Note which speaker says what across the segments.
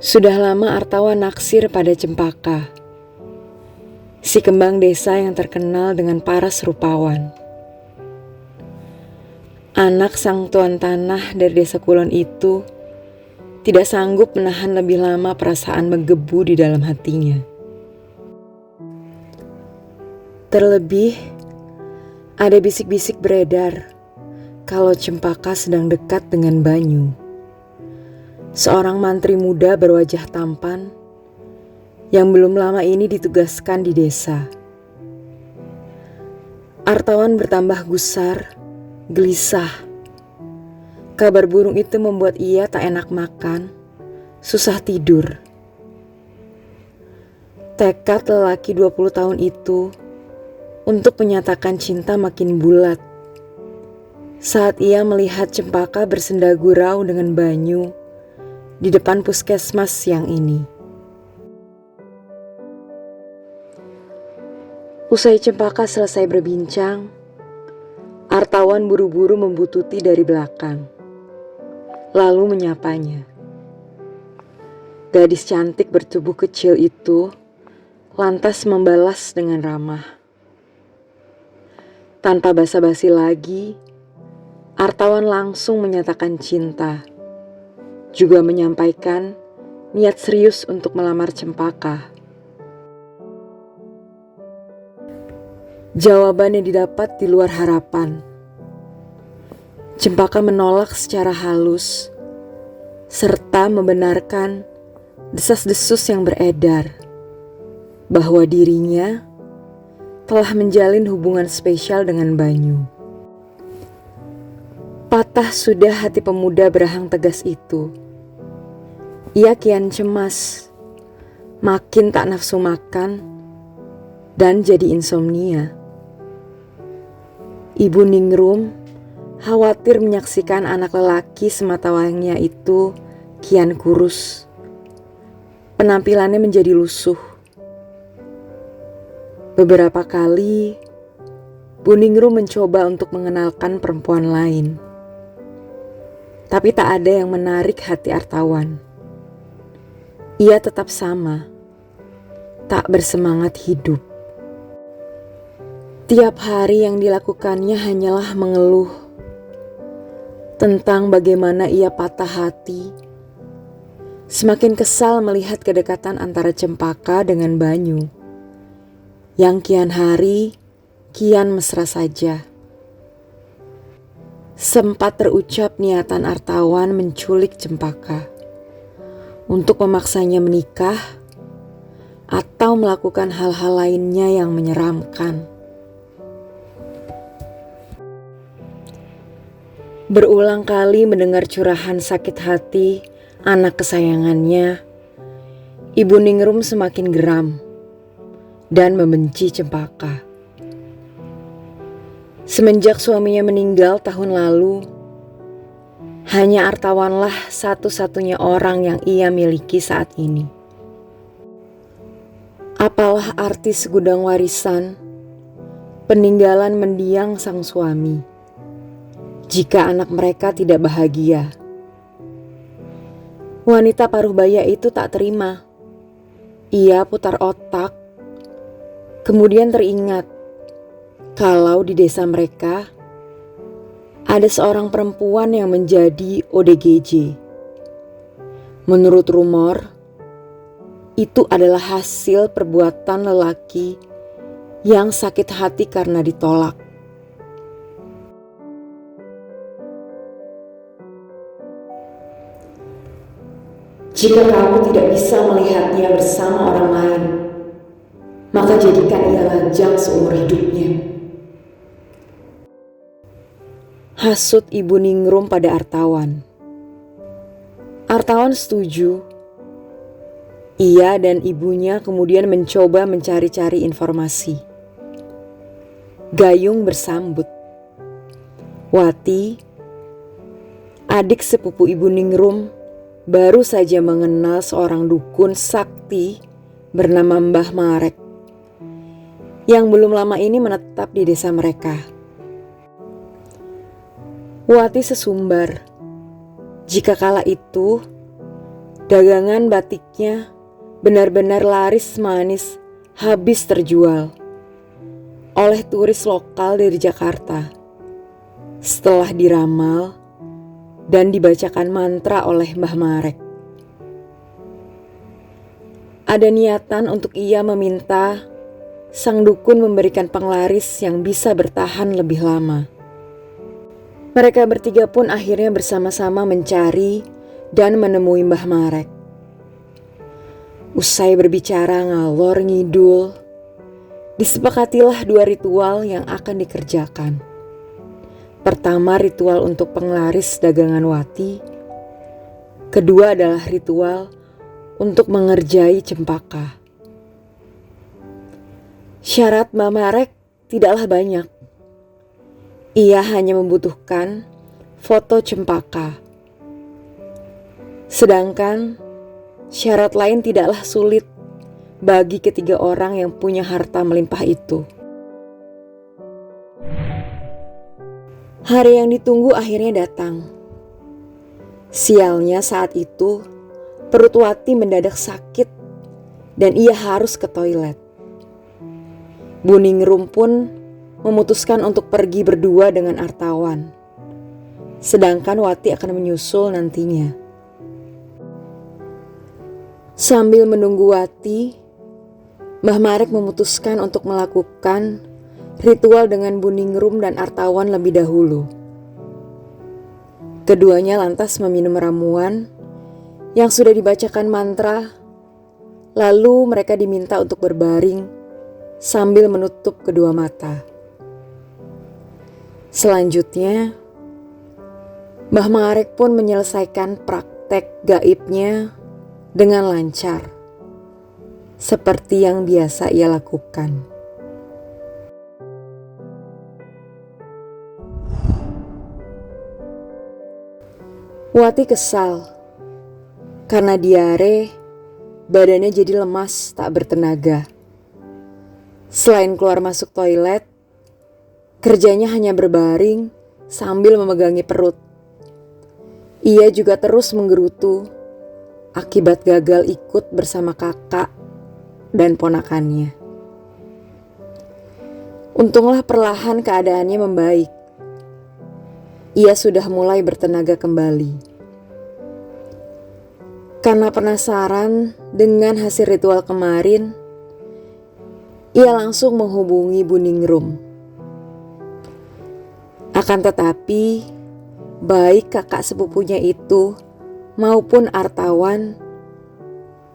Speaker 1: Sudah lama Artawan naksir pada Cempaka, si kembang desa yang terkenal dengan paras rupawan. Anak sang tuan tanah dari desa Kulon itu tidak sanggup menahan lebih lama perasaan menggebu di dalam hatinya. Terlebih, ada bisik-bisik beredar kalau Cempaka sedang dekat dengan Banyu, seorang mantri muda berwajah tampan yang belum lama ini ditugaskan di desa. Artawan bertambah gusar, gelisah. Kabar burung itu membuat ia tak enak makan, susah tidur. Tekad lelaki 20 tahun itu untuk menyatakan cinta makin bulat saat ia melihat Cempaka bersenda gurau dengan Banyu di depan puskesmas siang ini. Usai Cempaka selesai berbincang, Artawan buru-buru membututi dari belakang, lalu menyapanya. Gadis cantik bertubuh kecil itu lantas membalas dengan ramah. Tanpa basa-basi lagi, Artawan langsung menyatakan cinta, juga menyampaikan niat serius untuk melamar Cempaka. Jawaban yang didapat di luar harapan. Cempaka menolak secara halus, serta membenarkan desas-desus yang beredar bahwa dirinya telah menjalin hubungan spesial dengan Banyu. Patah sudah hati pemuda berahang tegas itu. Ia kian cemas, makin tak nafsu makan, dan jadi insomnia. Ibu Ningrum khawatir menyaksikan anak lelaki sematawayangnya itu kian kurus. Penampilannya menjadi lusuh. Beberapa kali, Bu Ningrum mencoba untuk mengenalkan perempuan lain. Tapi tak ada yang menarik hati Artawan. Ia tetap sama, tak bersemangat hidup. Tiap hari yang dilakukannya hanyalah mengeluh tentang bagaimana ia patah hati. Semakin kesal melihat kedekatan antara Cempaka dengan Banyu, yang kian hari kian mesra saja. Sempat terucap niatan Artawan menculik Cempaka untuk memaksanya menikah atau melakukan hal-hal lainnya yang menyeramkan. Berulang kali mendengar curahan sakit hati anak kesayangannya, Ibu Ningrum semakin geram dan membenci Cempaka. Semenjak suaminya meninggal tahun lalu, hanya Artawanlah satu-satunya orang yang ia miliki saat ini. Apalah arti segudang warisan, peninggalan mendiang sang suami, jika anak mereka tidak bahagia? Wanita paruh baya itu tak terima. Ia putar otak, kemudian teringat kalau di desa mereka ada seorang perempuan yang menjadi ODGJ. Menurut rumor, itu adalah hasil perbuatan lelaki yang sakit hati karena ditolak. Jika kamu tidak bisa melihatnya bersama orang lain, maka jadikan ia lajang seumur hidupnya. Hasut Ibu Ningrum pada Artawan. Artawan setuju. Ia dan ibunya kemudian mencoba mencari-cari informasi. Gayung bersambut. Wati, adik sepupu Ibu Ningrum, baru saja mengenal seorang dukun sakti bernama Mbah Marek yang belum lama ini menetap di desa mereka. Wati sesumbar. Jika kala itu Dagangan batiknya benar-benar laris manis, habis terjual oleh turis lokal dari Jakarta. Setelah diramal dan dibacakan mantra oleh Mbah Marek. Ada niatan untuk ia meminta sang dukun memberikan penglaris yang bisa bertahan lebih lama. Mereka bertiga pun akhirnya bersama-sama mencari dan menemui Mbah Marek. Usai berbicara ngalor ngidul, disepakatilah 2 ritual yang akan dikerjakan. Pertama, ritual untuk penglaris dagangan Wati. Kedua adalah ritual untuk mengerjai Cempaka. Syarat Mbah Marek tidaklah banyak. Ia hanya membutuhkan foto Cempaka. Sedangkan syarat lain tidaklah sulit bagi ketiga orang yang punya harta melimpah itu. Hari yang ditunggu akhirnya datang. Sialnya saat itu perut Wati mendadak sakit dan ia harus ke toilet. Buningrum pun memutuskan untuk pergi berdua dengan Artawan. Sedangkan Wati akan menyusul nantinya. Sambil menunggu Wati, Mbah Marek memutuskan untuk melakukan ritual dengan Buningrum dan Artawan lebih dahulu. Keduanya lantas meminum ramuan yang sudah dibacakan mantra, lalu mereka diminta untuk berbaring sambil menutup kedua mata. Selanjutnya, Mbah Marek pun menyelesaikan praktek gaibnya dengan lancar, seperti yang biasa ia lakukan. Wati kesal karena diare, badannya jadi lemas tak bertenaga. Selain keluar masuk toilet, kerjanya hanya berbaring sambil memegangi perut. Ia juga terus menggerutu akibat gagal ikut bersama kakak dan ponakannya. Untunglah perlahan keadaannya membaik. Ia sudah mulai bertenaga kembali. Karena penasaran dengan hasil ritual kemarin, ia langsung menghubungi Buningrum. Akan tetapi, baik kakak sepupunya itu maupun Artawan,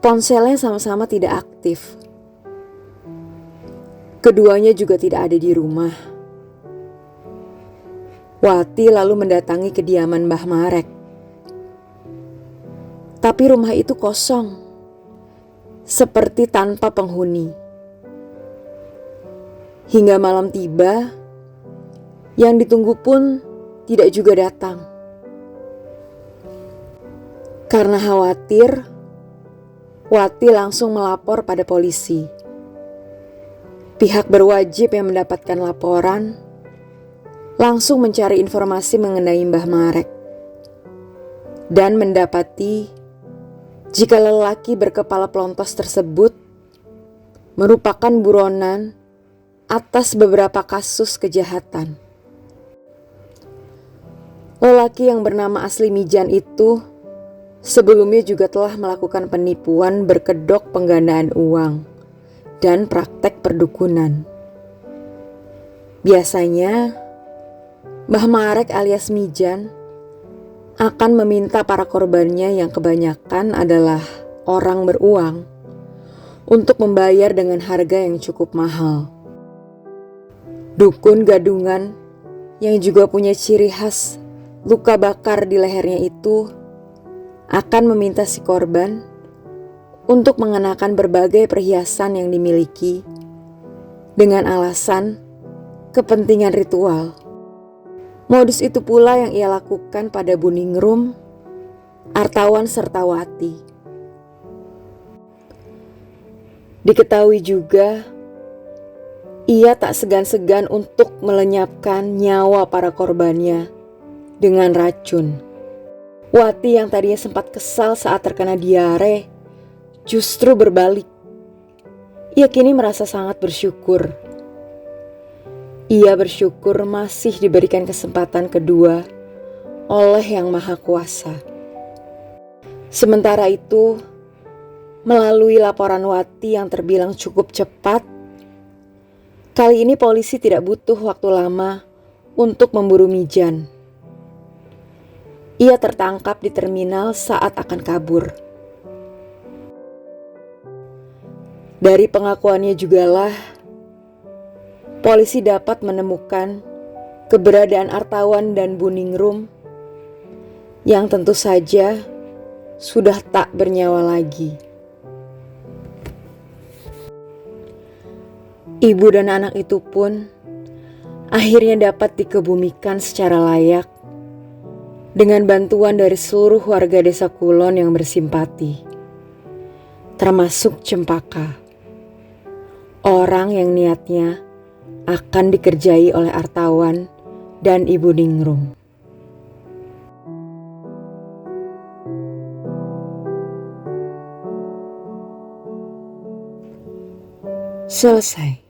Speaker 1: ponselnya sama-sama tidak aktif. Keduanya juga tidak ada di rumah. Wati lalu mendatangi kediaman Mbah Marek. Tapi rumah itu kosong, seperti tanpa penghuni. Hingga malam tiba, yang ditunggu pun tidak juga datang. Karena khawatir, Wati langsung melapor pada polisi. Pihak berwajib yang mendapatkan laporan langsung mencari informasi mengenai Mbah Marek dan mendapati jika lelaki berkepala pelontos tersebut merupakan buronan atas beberapa kasus kejahatan. Lelaki yang bernama asli Mijan itu sebelumnya juga telah melakukan penipuan berkedok penggandaan uang dan praktek perdukunan. Biasanya, Mbah Marek alias Mijan akan meminta para korbannya yang kebanyakan adalah orang beruang untuk membayar dengan harga yang cukup mahal. Dukun gadungan yang juga punya ciri khas luka bakar di lehernya itu akan meminta si korban untuk mengenakan berbagai perhiasan yang dimiliki dengan alasan kepentingan ritual. Modus itu pula yang ia lakukan pada Buningrum, Artawan serta Wati. Diketahui juga, ia tak segan-segan untuk melenyapkan nyawa para korbannya dengan racun. Wati yang tadinya sempat kesal saat terkena diare, justru berbalik. Ia kini merasa sangat bersyukur. Ia bersyukur masih diberikan kesempatan kedua oleh Yang Maha Kuasa. Sementara itu, melalui laporan Wati yang terbilang cukup cepat, kali ini polisi tidak butuh waktu lama untuk memburu Mijan. Ia tertangkap di terminal saat akan kabur. Dari pengakuannya jugalah, polisi dapat menemukan keberadaan Artawan dan Buningrum yang tentu saja sudah tak bernyawa lagi. Ibu dan anak itu pun akhirnya dapat dikebumikan secara layak dengan bantuan dari seluruh warga desa Kulon yang bersimpati, termasuk Cempaka, orang yang niatnya akan dikerjai oleh Artawan dan Ibu Ningrum. Selesai.